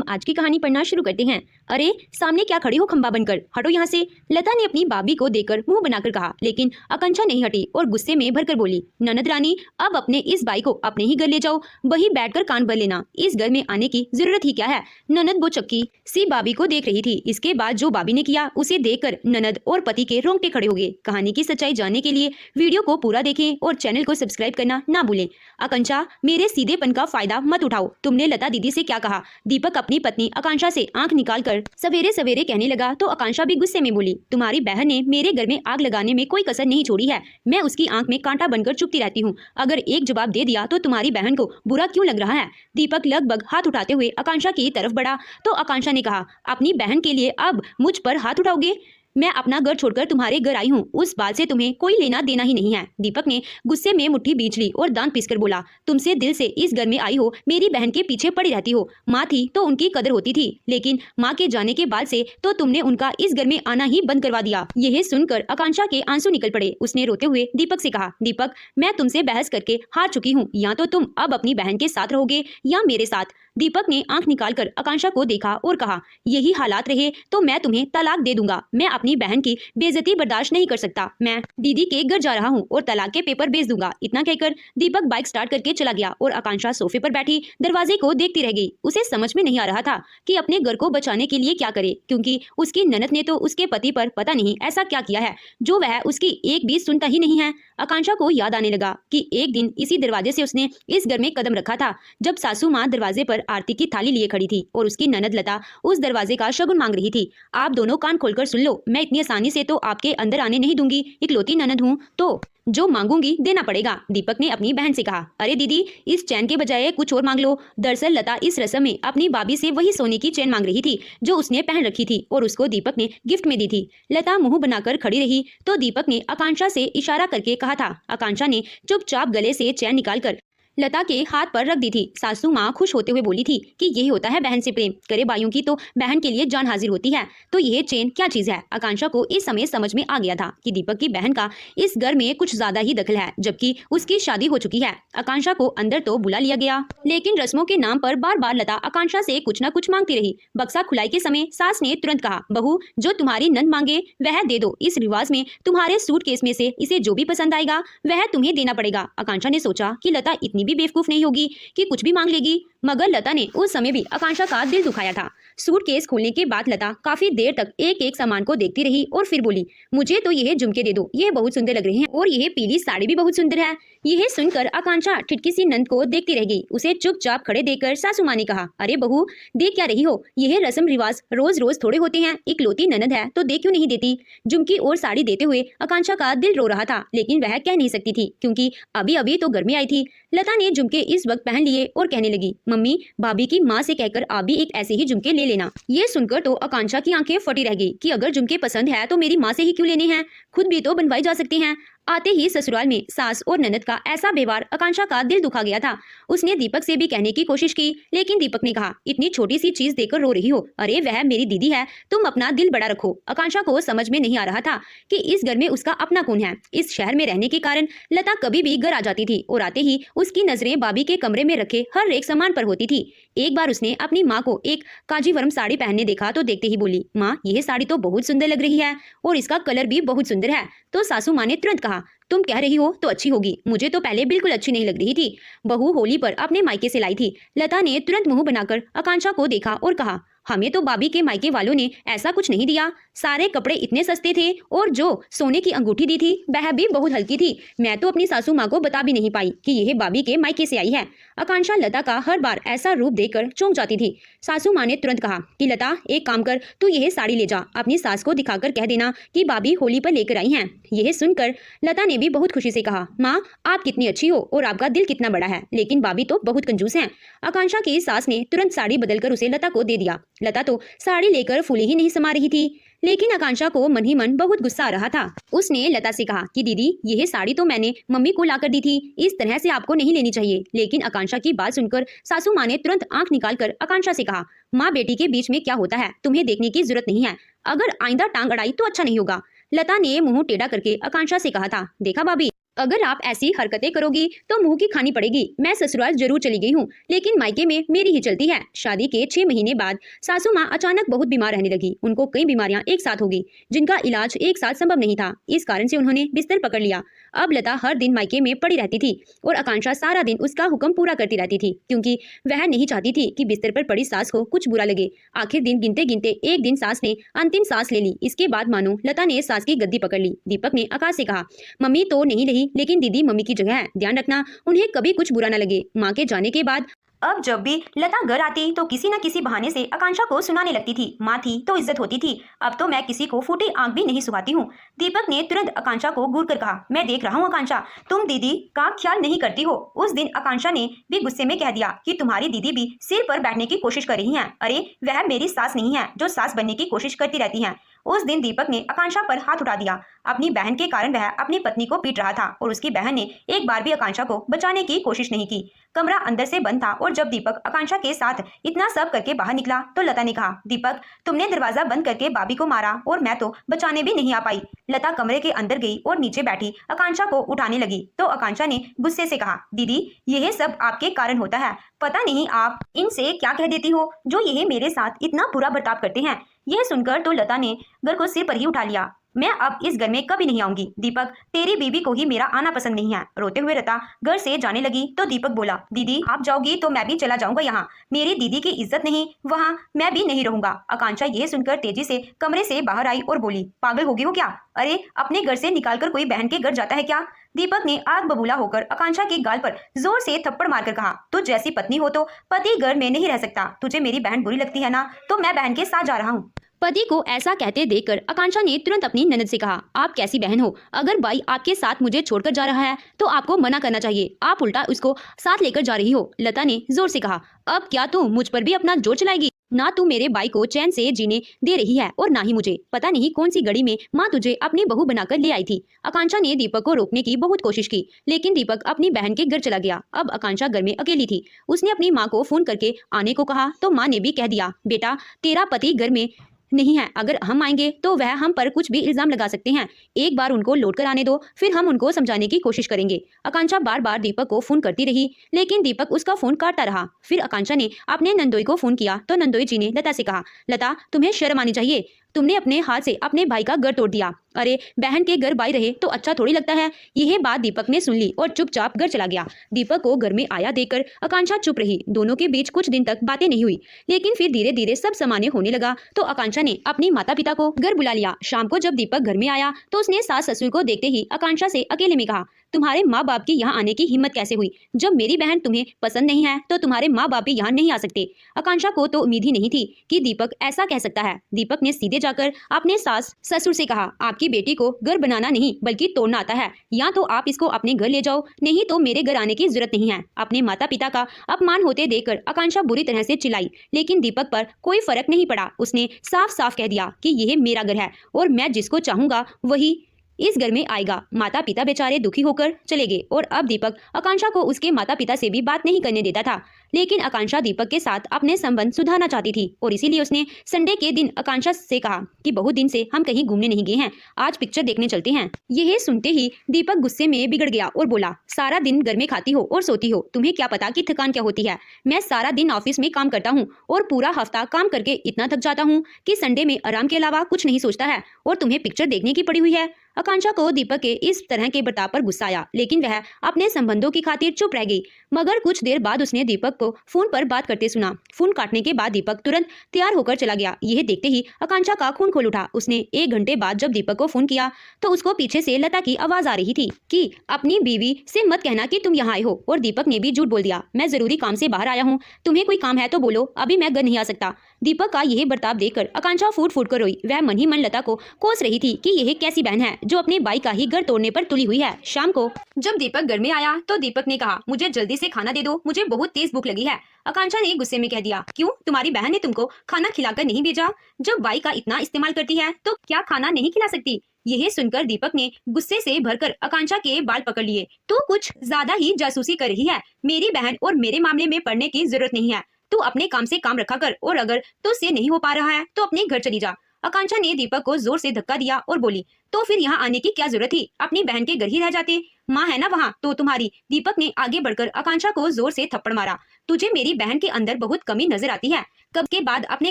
आज की कहानी पढ़ना शुरू करते हैं। अरे सामने क्या खड़े हो खंबा बनकर, हटो यहाँ से। लता ने अपनी भाभी को देखकर मुंह बनाकर कहा, लेकिन आकांक्षा नहीं हटी और गुस्से में भरकर बोली, ननद रानी अब अपने इस बाई को अपने ही घर ले जाओ, वही बैठकर कान भर लेना, इस घर में आने की जरूरत ही क्या है। ननद वो चक्की सी भाभी को देख रही थी। इसके बाद जो भाभी ने किया उसे देखकर ननद और पति के रोंगटे खड़े हो गए। कहानी की सच्चाई जानने के लिए वीडियो को पूरा देखें और चैनल को सब्सक्राइब करना ना भूलें। आकांक्षा, मेरे सीधेपन का फायदा मत उठाओ। तुमने लता दीदी से क्या कहा? दीपक अपनी पत्नी आकांक्षा से आंख निकालकर सवेरे सवेरे कहने लगा तो आकांक्षा भी गुस्से में बोली, तुम्हारी बहन ने मेरे घर में आग लगाने में कोई कसर नहीं छोड़ी है। मैं उसकी आंख में कांटा बनकर चुपती रहती हूँ। अगर एक जवाब दे दिया तो तुम्हारी बहन को बुरा क्यों लग रहा है? दीपक लगभग हाथ उठाते हुए आकांक्षा की तरफ बढ़ा तो आकांक्षा ने कहा, अपनी बहन के लिए अब मुझ पर हाथ उठाओगे? मैं अपना घर छोड़कर तुम्हारे घर आई हूँ, उस बात से तुम्हें कोई लेना देना ही नहीं है। दीपक ने गुस्से में मुट्ठी बींच ली और दांत पीसकर बोला, तुमसे दिल से इस घर में आई हो, मेरी बहन के पीछे पड़ी रहती हो। माँ थी तो उनकी कदर होती थी, लेकिन माँ के जाने के बाद से तो तुमने उनका इस घर में आना ही बंद करवा दिया। यह सुनकर आकांक्षा के आंसू निकल पड़े। उसने रोते हुए दीपक से कहा, दीपक मैं तुमसे बहस करके हार चुकी हूँ, या तो तुम अब अपनी बहन के साथ रहोगे या मेरे साथ। दीपक ने आंख निकालकर आकांक्षा को देखा और कहा, यही हालात रहे तो मैं तुम्हें तलाक दे दूंगा। मैं अपनी बहन की बेइज्जती बर्दाश्त नहीं कर सकता। मैं दीदी के घर जा रहा हूँ और तलाक के पेपर भेज दूंगा। इतना कहकर दीपक बाइक स्टार्ट करके चला गया और आकांक्षा सोफे पर बैठी दरवाजे को देखती रह गई। उसे समझ में नहीं आ रहा था कि अपने घर को बचाने के लिए क्या करे, क्योंकि उसकी ननद ने तो उसके पति पर पता नहीं ऐसा क्या किया है जो वह उसकी एक भी सुनता ही नहीं है। आकांक्षा को याद आने लगा कि एक दिन इसी दरवाजे से उसने इस घर में कदम रखा था, जब सासू माँ दरवाजे पर आरती की थाली लिए खड़ी थी और उसकी ननद लता उस दरवाजे का शगुन मांग रही थी। आप दोनों कान खोलकर सुन लो, मैं इतनी आसानी से तो आपके अंदर आने नहीं दूंगी। इकलौती ननद हूँ तो जो मांगूंगी देना पड़ेगा। दीपक ने अपनी बहन से कहा, अरे दीदी इस चैन के बजाय कुछ और मांग लो। दरअसल लता इस रस्म में अपनी भाभी से वही सोने की चैन मांग रही थी जो उसने पहन रखी थी और उसको दीपक ने गिफ्ट में दी थी। लता मुंह बनाकर खड़ी रही तो दीपक ने आकांक्षा से इशारा करके कहा था। आकांक्षा ने चुपचाप गले से चैन निकालकर लता के हाथ पर रख दी थी। सासू माँ खुश होते हुए बोली थी कि यही होता है बहन से प्रेम, करे भाइयों की तो बहन के लिए जान हाजिर होती है। तो यह चेन क्या चीज है? आकांक्षा को इस समय समझ में आ गया था कि दीपक की बहन का इस घर में कुछ ज्यादा ही दखल है, जबकि उसकी शादी हो चुकी है। आकांक्षा को अंदर तो बुला लिया गया, लेकिन रस्मों के नाम पर बार बार लता आकांक्षा से कुछ न कुछ मांगती रही। बक्सा खुलाई के समय सास ने तुरंत कहा, बहू जो तुम्हारी नंद मांगे वह दे दो। इस रिवाज में तुम्हारे सूटकेस में से इसे जो भी पसंद आएगा वह तुम्हें देना पड़ेगा। आकांक्षा ने सोचा कि लता इतनी भी बेवकूफ नहीं होगी कि कुछ भी मांग लेगी, मगर लता ने उस समय भी आकांक्षा का दिल दुखाया था। सूटकेस खोलने के बाद लता काफी देर तक एक एक सामान को देखती रही और फिर बोली, मुझे तो यह झुमके दे दो, यह बहुत सुंदर लग रहे हैं और यह पीली साड़ी भी बहुत सुंदर है। यह सुनकर आकांक्षा ठिठकी सी नंद को देखती रह गई। उसे चुपचाप खड़े देखकर सासू माँ ने कहा, अरे बहू देख क्या रही हो? यह रस्म रिवाज रोज रोज थोड़े होते हैं, इकलौती ननद है तो देख क्यों नहीं देती? झुमकी और साड़ी देते हुए आकांक्षा का दिल रो रहा था, लेकिन वह कह नहीं सकती थी क्योंकि अभी अभी तो घर में आई थी। लता ने झुमके इस वक्त पहन लिए और कहने लगी, मम्मी भाभी की माँ से कहकर आप भी एक ऐसे ही झुमके ले लेना। ये सुनकर तो आकांक्षा की आंखें फटी रह गई कि अगर झुमके पसंद है तो मेरी माँ से ही क्यों लेने हैं, खुद भी तो बनवाई जा सकते हैं। आते ही ससुराल में सास और ननद का ऐसा व्यवहार आकांक्षा का दिल दुखा गया था। उसने दीपक से भी कहने की कोशिश की, लेकिन दीपक ने कहा, इतनी छोटी सी चीज देकर रो रही हो? अरे वह मेरी दीदी है, तुम अपना दिल बड़ा रखो। आकांक्षा को समझ में नहीं आ रहा था कि इस घर में उसका अपना कौन है। इस शहर में रहने के कारण लता कभी भी घर आ जाती थी और आते ही उसकी नजरें भाभी के कमरे में रखे हर एक सामान पर होती थी। एक बार उसने अपनी माँ को एक कांजीवरम साड़ी पहनने देखा तो देखते ही बोली, माँ यह साड़ी तो बहुत सुंदर लग रही है और इसका कलर भी बहुत सुंदर है। तो सासू माँ ने तुरंत कहा, तुम कह रही हो तो अच्छी होगी, मुझे तो पहले बिल्कुल अच्छी नहीं लग रही थी, बहू होली पर अपने मायके से लाई थी। लता ने तुरंत मुंह बनाकर आकांक्षा को देखा और कहा, हमें तो भाभी के मायके वालों ने ऐसा कुछ नहीं दिया, सारे कपड़े इतने सस्ते थे और जो सोने की अंगूठी दी थी वह भी बहुत हल्की थी। मैं तो अपनी सासू माँ को बता भी नहीं पाई कि यह भाभी के मायके से आई है। आकांक्षा लता का हर बार ऐसा रूप देखकर चौंक जाती थी। सासू माँ ने तुरंत कहा कि लता एक काम कर, तू यह साड़ी ले जा, अपनी सास को दिखाकर कह देना कि भाभी होली पर लेकर आई हैं। यह सुनकर लता ने भी बहुत खुशी से कहा, माँ आप कितनी अच्छी हो और आपका दिल कितना बड़ा है, लेकिन भाभी तो बहुत कंजूस हैं। आकांक्षा की सास ने तुरंत साड़ी बदलकर उसे लता को दे दिया। लता तो साड़ी लेकर फूली ही नहीं समा रही थी, लेकिन आकांक्षा को मन ही मन बहुत गुस्सा आ रहा था। उसने लता से कहा कि दीदी यह साड़ी तो मैंने मम्मी को लाकर दी थी, इस तरह से आपको नहीं लेनी चाहिए। लेकिन आकांक्षा की बात सुनकर सासू माँ ने तुरंत आंख निकालकर आकांक्षा से कहा, माँ बेटी के बीच में क्या होता है तुम्हें देखने की जरूरत नहीं है, अगर आइंदा टांग अड़ाई तो अच्छा नहीं होगा। लता ने मुंह टेढ़ा करके आकांक्षा से कहा था, देखा भाभी अगर आप ऐसी हरकतें करोगी तो मुंह की खानी पड़ेगी। मैं ससुराल जरूर चली गई हूँ, लेकिन मायके में मेरी ही चलती है। शादी के 6 महीने बाद सासू माँ अचानक बहुत बीमार रहने लगी। उनको कई बीमारियां एक साथ हो गई, जिनका इलाज एक साथ संभव नहीं था। इस कारण से उन्होंने बिस्तर पकड़ लिया। अब लता हर दिन मायके में पड़ी रहती थी और आकांक्षा सारा दिन उसका हुक्म पूरा करती रहती थी, क्योंकि वह नहीं चाहती थी कि बिस्तर पर पड़ी सास को कुछ बुरा लगे। आखिर दिन गिनते गिनते एक दिन सास ने अंतिम सांस ले ली। इसके बाद मानो लता ने सास की गद्दी पकड़ ली। दीपक ने आकाश से कहा, मम्मी तो नहीं रही, लेकिन दीदी मम्मी की जगह है, ध्यान रखना उन्हें कभी कुछ बुरा न लगे। माँ के जाने के बाद अब जब भी लता घर आती तो किसी न किसी बहाने से आकांक्षा को सुनाने लगती थी। माँ थी तो इज्जत होती थी, अब तो मैं किसी को फूटी आंख भी नहीं सुहाती हूँ। दीपक ने तुरंत आकांक्षा को घूर कर कहा, मैं देख रहा हूँ आकांक्षा, तुम दीदी का ख्याल नहीं करती हो। उस दिन आकांक्षा ने भी गुस्से में कह दिया कि तुम्हारी दीदी भी सिर पर बैठने की कोशिश कर रही है। अरे वह मेरी सास नहीं है जो सास बनने की कोशिश करती रहती है। उस दिन दीपक ने आकांक्षा पर हाथ उठा दिया। अपनी बहन के कारण वह अपनी पत्नी को पीट रहा था और उसकी बहन ने एक बार भी आकांक्षा को बचाने की कोशिश नहीं की। कमरा अंदर से बंद था और जब दीपक आकांक्षा के साथ इतना सब करके बाहर निकला तो लता ने कहा, दीपक तुमने दरवाजा बंद करके भाभी को मारा और मैं तो बचाने भी नहीं आ पाई। लता कमरे के अंदर गई और नीचे बैठी आकांक्षा को उठाने लगी तो आकांक्षा ने गुस्से से कहा, दीदी यह सब आपके कारण होता है, पता नहीं आप इनसे क्या कह देती हो जो यह मेरे साथ इतना बुरा बर्ताव करते हैं। यह सुनकर तो लता ने घर को सिर पर ही उठा लिया। मैं अब इस घर में कभी नहीं आऊंगी। दीपक तेरी बीवी को ही मेरा आना पसंद नहीं है। रोते हुए लता घर से जाने लगी तो दीपक बोला, दीदी आप जाओगी तो मैं भी चला जाऊंगा। यहाँ मेरी दीदी की इज्जत नहीं, वहाँ मैं भी नहीं रहूंगा। आकांक्षा यह सुनकर तेजी से कमरे से बाहर आई और बोली, पागल होगी हो क्या? अरे अपने घर से निकालकर कोई बहन के घर जाता है क्या? दीपक ने आग बबूला होकर आकांक्षा के गाल पर जोर से थप्पड़ मारकर कहा, तू जैसी पत्नी हो तो पति घर में नहीं रह सकता। तुझे मेरी बहन बुरी लगती है ना, तो मैं बहन के साथ जा रहा हूँ। पति को ऐसा कहते देखकर आकांक्षा ने तुरंत अपनी ननद से कहा, आप कैसी बहन हो? अगर भाई आपके साथ मुझे छोड़कर जा रहा है तो आपको मना करना चाहिए, आप उल्टा उसको साथ लेकर जा रही हो। लता ने जोर से कहा, अब क्या तू मुझ पर भी अपना जोर चलाएगी? ना तू मेरे भाई को चैन से जीने दे रही है और ना ही मुझे। पता नहीं कौन सी घड़ी में माँ तुझे अपनी बहू बनाकर ले आई थी। आकांक्षा ने दीपक को रोकने की बहुत कोशिश की, लेकिन दीपक अपनी बहन के घर चला गया। अब आकांक्षा घर में अकेली थी। उसने अपनी माँ को फोन करके आने को कहा तो माँ ने भी कह दिया, बेटा तेरा पति घर में नहीं है, अगर हम आएंगे तो वह हम पर कुछ भी इल्जाम लगा सकते हैं। एक बार उनको लौट कर आने दो, फिर हम उनको समझाने की कोशिश करेंगे। आकांक्षा बार बार दीपक को फोन करती रही, लेकिन दीपक उसका फोन काटता रहा। फिर आकांक्षा ने अपने नंदोई को फोन किया तो नंदोई जी ने लता से कहा, लता तुम्हें शर्म आनी चाहिए, तुमने अपने हाथ से अपने भाई का घर तोड़ दिया। अरे बहन के घर भाई रहे तो अच्छा थोड़ी लगता है। यह बात दीपक ने सुन ली और चुपचाप घर चला गया। दीपक को घर में आया देखकर आकांक्षा चुप रही। दोनों के बीच कुछ दिन तक बातें नहीं हुई, लेकिन फिर धीरे धीरे सब सामान्य होने लगा तो आकांक्षा ने अपनी माता पिता को घर बुला लिया। शाम को जब दीपक घर में आया तो उसने सास ससुर को देखते ही आकांक्षा से अकेले में कहा, तुम्हारे माँ बाप की यहाँ आने की हिम्मत कैसे हुई? जब मेरी बहन तुम्हें पसंद नहीं है तो तुम्हारे माँ बाप भी यहाँ नहीं आ सकते। आकांक्षा को तो उम्मीद ही नहीं थी कि दीपक ऐसा कह सकता है। दीपक ने सीधे जाकर अपने सास ससुर से कहा, आपकी बेटी को घर बनाना नहीं बल्कि तोड़ना आता है। या तो आप इसको अपने घर ले जाओ, नहीं तो मेरे घर आने की जरूरत नहीं है। अपने माता पिता का अपमान होते देखकर आकांक्षा बुरी तरह से चिल्लाई, लेकिन दीपक पर कोई फर्क नहीं पड़ा। उसने साफ साफ कह दिया कि यह मेरा घर है और मैं जिसको चाहूंगा वही इस घर में आएगा। माता पिता बेचारे दुखी होकर चले गए और अब दीपक आकांक्षा को उसके माता पिता से भी बात नहीं करने देता था। लेकिन आकांक्षा दीपक के साथ अपने संबंध सुधारना चाहती थी और इसीलिए उसने संडे के दिन आकांक्षा से कहा कि बहुत दिन से हम कहीं घूमने नहीं गए हैं, आज पिक्चर देखने चलते हैं। यह सुनते ही दीपक गुस्से में बिगड़ गया और बोला, सारा दिन घर में खाती हो और सोती हो, तुम्हें क्या पता कि थकान क्या होती है? मैं सारा दिन ऑफिस में काम करता हूँ और पूरा हफ्ता काम करके इतना थक जाता हूँ कि संडे में आराम के अलावा कुछ नहीं सोचता है और तुम्हें पिक्चर देखने की पड़ी हुई है। आकांक्षा को दीपक के इस तरह के बर्ताव पर गुस्सा आया, लेकिन वह अपने संबंधों की खातिर चुप रह गई। मगर कुछ देर बाद उसने दीपक को फोन पर बात करते सुना। फोन काटने के बाद दीपक तुरंत तैयार होकर चला गया। यह देखते ही आकांक्षा का खून खोल उठा। उसने 1 घंटे बाद जब दीपक को फोन किया तो उसको पीछे से लता की आवाज आ रही थी कि अपनी बीवी से मत कहना कि तुम यहाँ आए हो। और दीपक ने भी झूठ बोल दिया, मैं जरूरी काम से बाहर आया हूँ, तुम्हें कोई काम है तो बोलो, अभी मैं घर नहीं आ सकता। दीपक का यह बर्ताव देखकर आकांक्षा फूट फूट कर रोई। वह मन ही मन लता को कोस रही थी कि यह कैसी बहन है जो अपने भाई का ही घर तोड़ने पर तुली हुई है। शाम को जब दीपक घर में आया तो दीपक ने कहा, मुझे जल्दी से खाना दे दो, मुझे बहुत तेज भूख लगी है। आकांक्षा ने गुस्से में कह दिया, क्यों, तुम्हारी बहन ने तुमको खाना खिलाकर नहीं भेजा? जब भाई का इतना इस्तेमाल करती है तो क्या खाना नहीं खिला सकती? यह सुनकर दीपक ने गुस्से से भरकर आकांक्षा के बाल पकड़ लिए। तू कुछ ज्यादा ही जासूसी कर रही है, मेरी बहन और मेरे मामले में पड़ने की जरूरत नहीं है। तू अपने काम से काम रखा कर और अगर तुझसे नहीं हो पा रहा है तो अपने घर चली जा। आकांक्षा ने दीपक को जोर से धक्का दिया और बोली, तो फिर यहाँ आने की क्या जरूरत थी, अपनी बहन के घर ही रह जाते। माँ है ना वहाँ तो तुम्हारी। दीपक ने आगे बढ़कर आकांक्षा को जोर से थप्पड़ मारा। तुझे मेरी बहन के अंदर बहुत कमी नजर आती है। कब के बाद अपने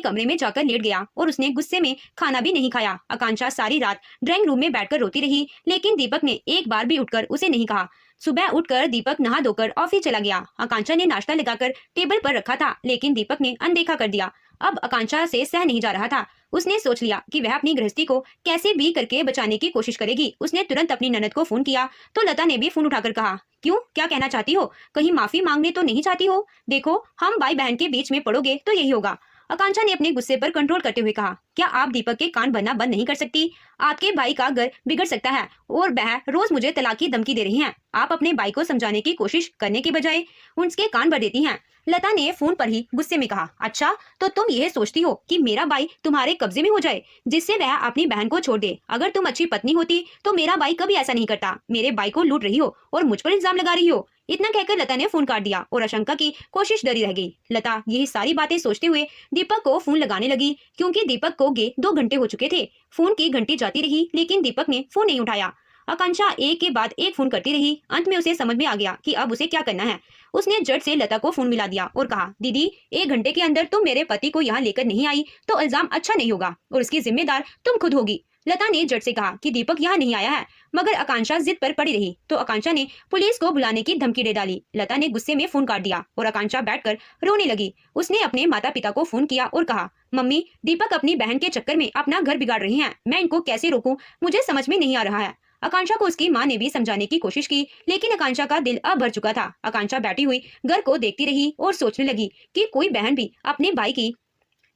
कमरे में जाकर लेट गया और उसने गुस्से में खाना भी नहीं खाया। आकांक्षा सारी रात ड्राइंग रूम में बैठकर रोती रही, लेकिन दीपक ने एक बार भी उठकर उसे नहीं कहा। सुबह उठकर दीपक नहा धोकर ऑफिस चला गया। आकांक्षा ने नाश्ता लगाकर टेबल पर रखा था, लेकिन दीपक ने अनदेखा कर दिया। अब आकांक्षा से सह नहीं जा रहा था। उसने सोच लिया कि वह अपनी गृहस्थी को कैसे भी करके बचाने की कोशिश करेगी। उसने तुरंत अपनी ननद को फोन किया तो लता ने भी फोन उठाकर कहा, क्यों, क्या कहना चाहती हो? कहीं माफी मांगने तो नहीं चाहती हो? देखो, हम भाई बहन के बीच में पड़ोगे तो यही होगा। आकांक्षा ने अपने गुस्से पर कंट्रोल करते हुए कहा, क्या आप दीपक के कान भरना बंद नहीं कर सकती? आपके भाई का घर बिगड़ सकता है और वह रोज मुझे तलाक की धमकी दे रही हैं। आप अपने भाई को समझाने की कोशिश करने के बजाय उनके कान भर देती हैं। लता ने फोन पर ही गुस्से में कहा, अच्छा तो तुम यह सोचती हो कि मेरा भाई तुम्हारे कब्जे में हो जाए जिससे वह अपनी बहन को छोड़ दे? अगर तुम अच्छी पत्नी होती तो मेरा भाई कभी ऐसा नहीं करता। मेरे भाई को लूट रही हो और मुझ पर इल्जाम लगा रही हो। इतना कहकर लता ने फोन काट दिया और आशंका की कोशिश डरी रह गई। लता यही सारी बातें सोचते हुए दीपक को फोन लगाने लगी, क्योंकि दीपक को गे 2 घंटे हो चुके थे। फोन की घंटी जाती रही, लेकिन दीपक ने फोन नहीं उठाया। आकांक्षा एक के बाद एक फोन करती रही। अंत में उसे समझ में आ गया कि अब उसे क्या करना है। उसने झट से लता को फोन मिला दिया और कहा, दीदी 1 घंटे के अंदर तुम मेरे पति को यहाँ लेकर नहीं आई तो इल्जाम अच्छा नहीं होगा और इसकी जिम्मेदार तुम खुद होगी। लता ने झट से कहा कि दीपक यहाँ नहीं आया है, मगर आकांक्षा जिद पर पड़ी रही तो आकांक्षा ने पुलिस को बुलाने की धमकी दे डाली। लता ने गुस्से में फोन काट दिया और आकांक्षा बैठकर रोने लगी। उसने अपने माता पिता को फोन किया और कहा, मम्मी, दीपक अपनी बहन के चक्कर में अपना घर बिगाड़ रही हैं। मैं इनको कैसे रोकूं, मुझे समझ में नहीं आ रहा है। आकांक्षा को उसकी माँ ने भी समझाने की कोशिश की, लेकिन आकांक्षा का दिल अब भर चुका था। आकांक्षा बैठी हुई घर को देखती रही और सोचने लगी कि कोई बहन भी अपने भाई की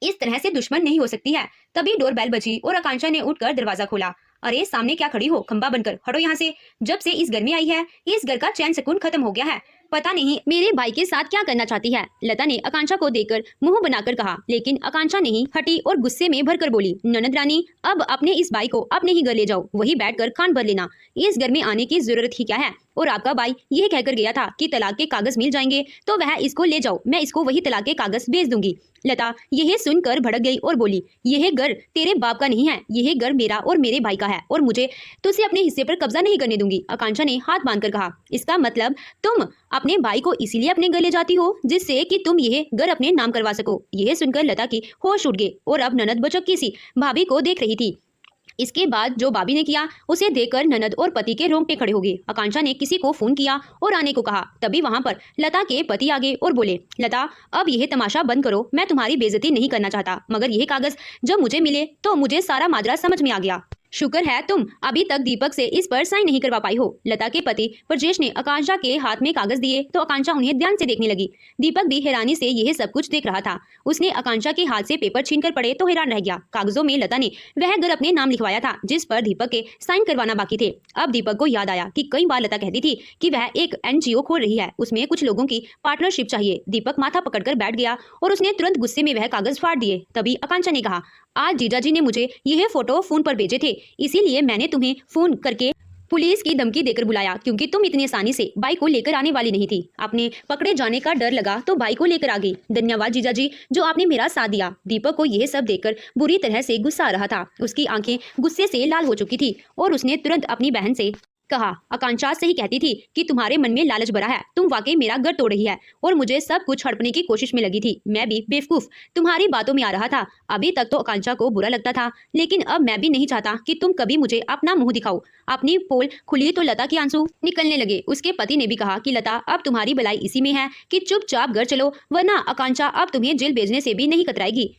इस तरह से दुश्मन नहीं हो सकती है। तभी डोरबेल बजी और आकांक्षा ने उठकर दरवाजा खोला। अरे सामने क्या खड़ी हो, खंबा बनकर हटो यहाँ से। जब से इस घर में आई है इस घर का चैन सुकून खत्म हो गया है। पता नहीं मेरे भाई के साथ क्या करना चाहती है। लता ने आकांक्षा को देखकर मुंह बनाकर कहा, लेकिन आकांक्षा नहीं हटी और गुस्से में भरकर बोली, ननद रानी, अब अपने इस भाई को अपने ही घर ले जाओ, वही बैठकर कान भर लेना। इस घर में आने की जरूरत ही क्या है? और आपका भाई यह कहकर गया था कि तलाक के कागज मिल जाएंगे तो वह इसको ले जाओ, मैं इसको वही तलाक के कागज भेज दूंगी। लता यह सुनकर भड़क गई और बोली, यह घर तेरे बाप का नहीं है, यह घर मेरा और मेरे भाई का है और मुझे तुझसे अपने हिस्से पर कब्जा नहीं करने दूंगी। आकांक्षा ने हाथ बांधकर कहा, इसका मतलब तुम अपने भाई को इसीलिए अपने घर ले जाती हो जिससे कि तुम यह घर अपने नाम करवा सको। यह सुनकर लता की होश उड़ गए और अब ननद बचक्की सी भाभी को देख रही थी। इसके बाद जो भाभी ने किया उसे देखकर ननद और पति के रोंगटे खड़े हो गए। आकांक्षा ने किसी को फोन किया और आने को कहा। तभी वहां पर लता के पति आ गए और बोले, लता अब यह तमाशा बंद करो, मैं तुम्हारी बेइज्जती नहीं करना चाहता, मगर यह कागज जब मुझे मिले तो मुझे सारा माजरा समझ में आ गया। शुक्र है तुम अभी तक दीपक से इस पर साइन नहीं करवा पाई हो। लता के पति ब्रजेश ने आकांक्षा के हाथ में कागज दिए तो आकांक्षा उन्हें ध्यान से देखने लगी। दीपक भी हैरानी से यह सब कुछ देख रहा था। उसने आकांक्षा के हाथ से पेपर छीनकर पढ़े तो हैरान रह गया। कागजों में लता ने वह घर अपने नाम लिखवाया था जिस पर दीपक के साइन करवाना बाकी थे। अब दीपक को याद आया कि कई बार लता कहती थी कि वह एक NGO खोल रही है, उसमें कुछ लोगों की पार्टनरशिप चाहिए। दीपक माथा पकड़कर बैठ गया और उसने तुरंत गुस्से में वह कागज फाड़ दिए। तभी आकांक्षा ने कहा, आज जीजाजी ने मुझे यह फोटो फोन पर भेजे थे, इसीलिए मैंने तुम्हें फोन करके पुलिस की धमकी देकर बुलाया, क्योंकि तुम इतनी आसानी से भाई को लेकर आने वाली नहीं थी। आपने पकड़े जाने का डर लगा तो भाई को लेकर आ गई। धन्यवाद जीजाजी जो आपने मेरा साथ दिया। दीपक को यह सब देखकर बुरी तरह से गुस्सा आ रहा था। उसकी आंखें गुस्से से लाल हो चुकी थी और उसने तुरंत अपनी बहन से कहा, आकांक्षा सही कहती थी कि तुम्हारे मन में लालच भरा है, तुम वाकई मेरा घर तोड़ रही है और मुझे सब कुछ हड़पने की कोशिश में लगी थी। मैं भी बेवकूफ तुम्हारी बातों में आ रहा था। अभी तक तो आकांक्षा को बुरा लगता था, लेकिन अब मैं भी नहीं चाहता कि तुम कभी मुझे अपना मुंह दिखाओ। अपनी पोल खुली तो लता के आंसू निकलने लगे। उसके पति ने भी कहा कि लता अब तुम्हारी भलाई इसी में है कि चुपचाप घर चलो, वरना आकांक्षा अब तुम्हें जेल भेजने से भी नहीं कतराएगी।